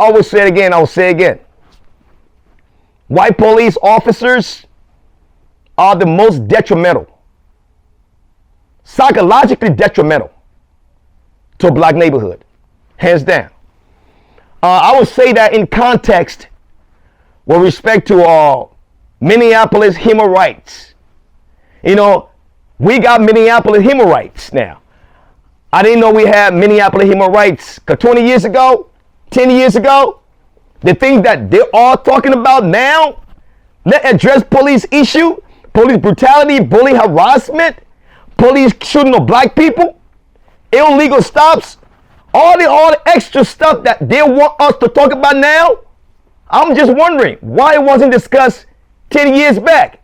always say it again, I'll say it again. White police officers are the most detrimental, psychologically detrimental to a black neighborhood, hands down. I would say that in context with respect to Minneapolis human rights. You know, we got Minneapolis human rights now. I didn't know we had Minneapolis human rights because 20 years ago, 10 years ago, the things that they're all talking about now, that address police issue, police brutality, bully harassment, police shooting of black people, illegal stops, all the extra stuff that they want us to talk about now. I'm just wondering why it wasn't discussed 10 years back,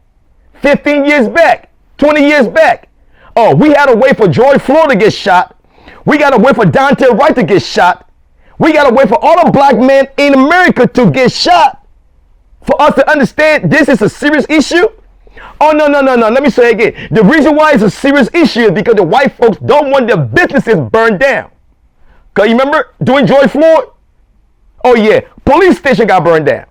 15 years back, 20 years back. Oh, we had to wait for George Floyd to get shot. We got to wait for Dante Wright to get shot. We got to wait for all the black men in America to get shot for us to understand this is a serious issue. Oh, no. Let me say it again. The reason why it's a serious issue is because the white folks don't want their businesses burned down. Because you remember during George Floyd? Oh, yeah. Police station got burned down.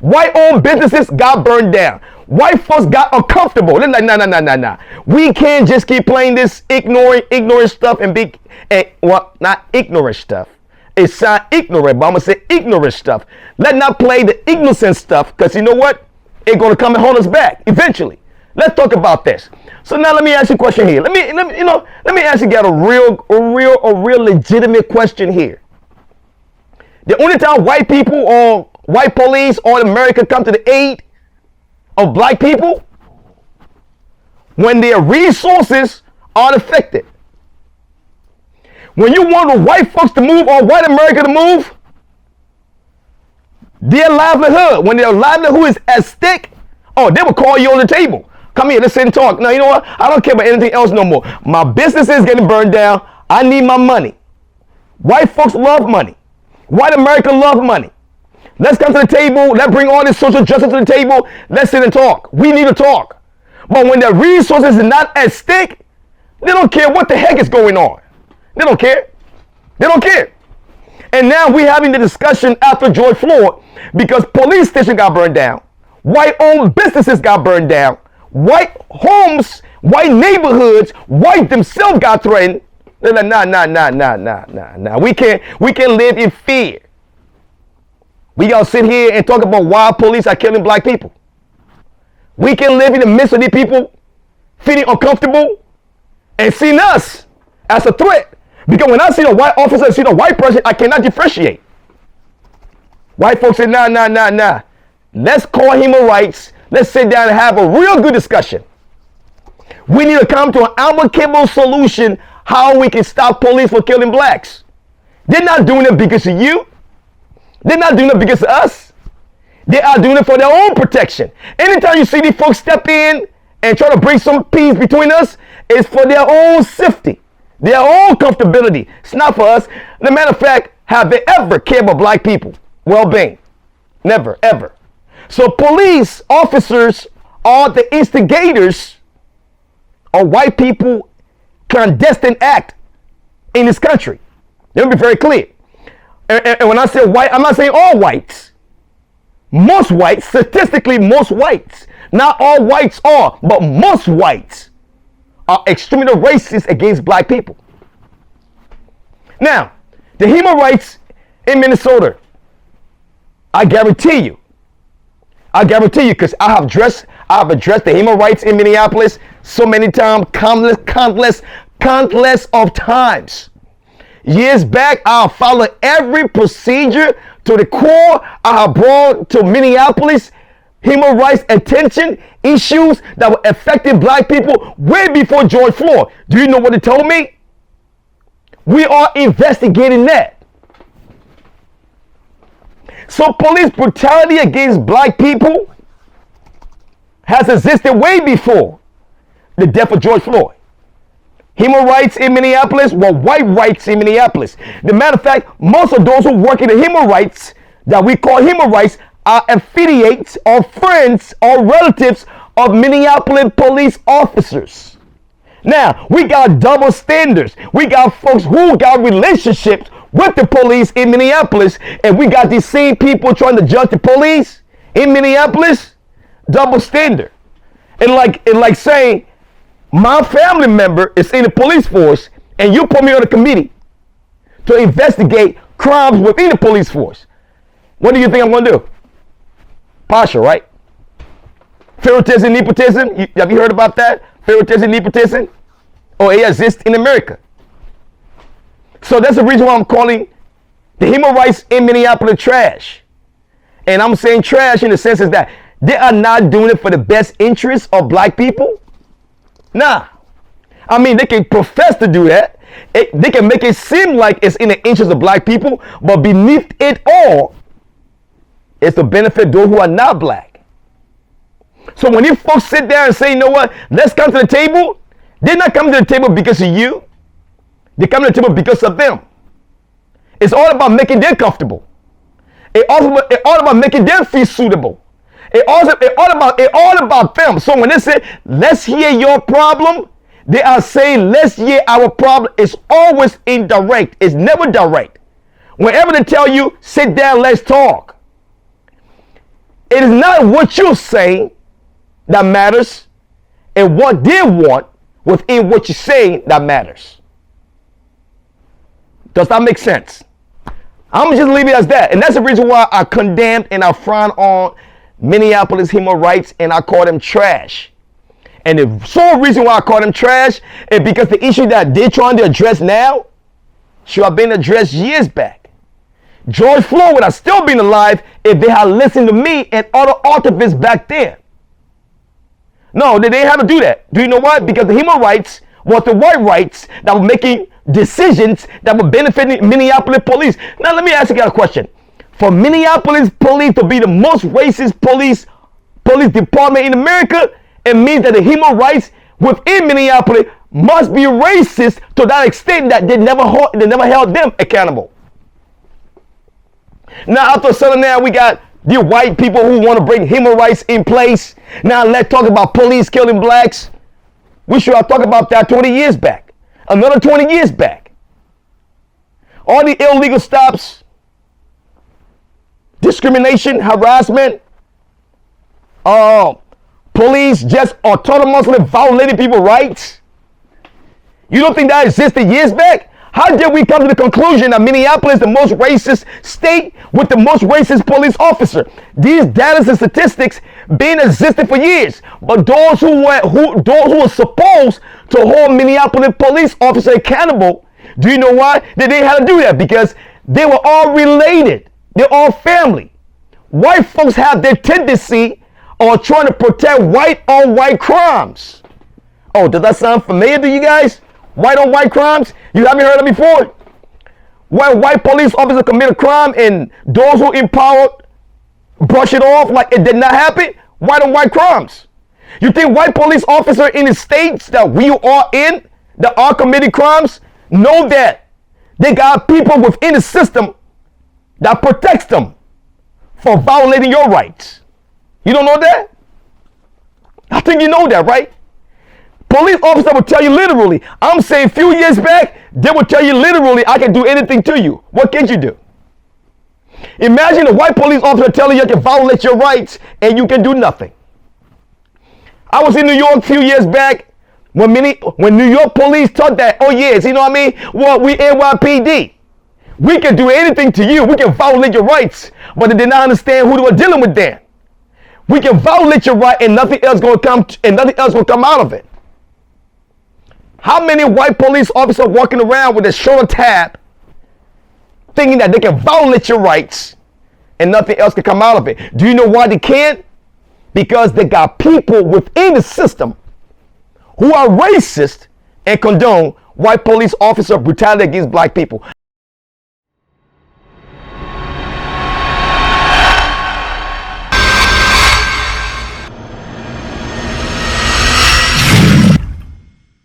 White-owned businesses got burned down. White folks got uncomfortable. They're like, nah. We can't just keep playing this ignorant stuff well, not ignorant stuff. It sounds ignorant, but I'm going to say ignorant stuff. Let's not play the innocent stuff because you know what? It's going to come and hold us back eventually. Let's talk about this. So now let me ask you a question here. Let me ask you get a real legitimate question here. The only time white people or white police or America come to the aid of black people when their resources are affected. When you want the white folks to move or white America to move, their livelihood, when their livelihood is at stake, oh, they will call you on the table. Come here, let's sit and talk. Now, you know what? I don't care about anything else no more. My business is getting burned down. I need my money. White folks love money. White America love money. Let's come to the table. Let's bring all this social justice to the table. Let's sit and talk. We need to talk. But when their resources are not at stake, they don't care what the heck is going on. They don't care. They don't care. And now we're having the discussion after George Floyd because police station got burned down. White-owned businesses got burned down. White homes, white neighborhoods, white themselves got threatened. They're like, nah. We can't live in fear. We gotta sit here and talk about why police are killing black people. We can live in the midst of these people feeling uncomfortable and seeing us as a threat. Because when I see a white officer and see a white person, I cannot differentiate. White folks say, nah. Let's call human rights. Let's sit down and have a real good discussion. We need to come to an amicable solution how we can stop police from killing blacks. They're not doing it because of you. They're not doing it because of us. They are doing it for their own protection. Anytime you see these folks step in and try to bring some peace between us, it's for their own safety, their own comfortability. It's not for us. As a matter of fact, have they ever cared about black people well-being? Never, ever. So police officers are the instigators of white people clandestine act in this country. Let me be very clear. And when I say white, I'm not saying all whites. Most whites, statistically most whites, not all whites are, but most whites are extremely racist against black people. Now, the human rights in Minnesota, I guarantee you, because I have addressed the human rights in Minneapolis so many times, countless of times. Years back, I followed every procedure to the core. I have brought to Minneapolis human rights attention issues that were affecting black people way before George Floyd. Do you know what they told me? We are investigating that. So police brutality against black people has existed way before the death of George Floyd. Human rights in Minneapolis were white rights in Minneapolis. The matter of fact, most of those who work in the human rights that we call human rights are affiliates or friends or relatives of Minneapolis police officers. Now, we got double standards. We got folks who got relationships with the police in Minneapolis, and we got these same people trying to judge the police in Minneapolis. Double standard. And like saying my family member is in the police force and you put me on a committee to investigate crimes within the police force. What do you think I'm going to do? Partial, right? Favoritism, nepotism. Have you heard about that? Favoritism, nepotism? Oh, it exists in America. So that's the reason why I'm calling the human rights in Minneapolis trash. And I'm saying trash in the sense is that they are not doing it for the best interests of black people. Nah. I mean, they can profess to do that. They can make it seem like it's in the interest of black people, but beneath it all, it's to benefit those who are not black. So when you folks sit there and say, you know what, let's come to the table, they're not coming to the table because of you. They come to the table because of them. It's all about making them comfortable. It's all about making them feel suitable. It's all about them. So when they say, let's hear your problem, they are saying, let's hear our problem. It's always indirect. It's never direct. Whenever they tell you, sit down, let's talk. It is not what you're saying that matters, and what they want within what you're saying that matters. Does that make sense? I'm just leave it as that. And that's the reason why I condemned and I frown on Minneapolis human rights, and I call them trash. And the sole reason why I call them trash is because the issue that they're trying to address now should have been addressed years back. George Floyd would have still been alive if they had listened to me and other activists back then. No, they didn't have to do that. Do you know why? Because the human rights was the white rights that were making decisions that were benefiting Minneapolis police. Now let me ask you guys a question. For Minneapolis police to be the most racist police department in America, it means that the human rights within Minneapolis must be racist to that extent that they never held them accountable. Now after a sudden now we got the white people who want to bring human rights in place. Now let's talk about police killing blacks. We should have talked about that 20 years back. Another 20 years back. All the illegal stops, discrimination, harassment, police just autonomously violating people's rights. You don't think that existed years back? How did we come to the conclusion that Minneapolis is the most racist state with the most racist police officer? These data and statistics been existing for years, but those who were supposed to hold Minneapolis police officer accountable, do you know why? They didn't have to do that because they were all related. They're all family. White folks have their tendency of trying to protect white on white crimes. Oh, does that sound familiar to you guys? White on white crimes? You haven't heard of it before? When white police officers commit a crime and those who empowered brush it off like it did not happen? White on white crimes. You think white police officers in the states that we are in that are committing crimes know that they got people within the system that protects them for violating your rights? You don't know that? I think you know that, right? Police officer will tell you literally. I'm saying a few years back, they will tell you literally, I can do anything to you. What can you do? Imagine a white police officer telling you can violate your rights and you can do nothing. I was in New York a few years back when New York police thought that, oh yes, you know what I mean? Well, we NYPD. We can do anything to you. We can violate your rights. But they did not understand who they were dealing with then. We can violate your right and nothing else will come out of it. How many white police officers walking around with a shoulder tab thinking that they can violate your rights and nothing else can come out of it? Do you know why they can't? Because they got people within the system who are racist and condone white police officer brutality against black people.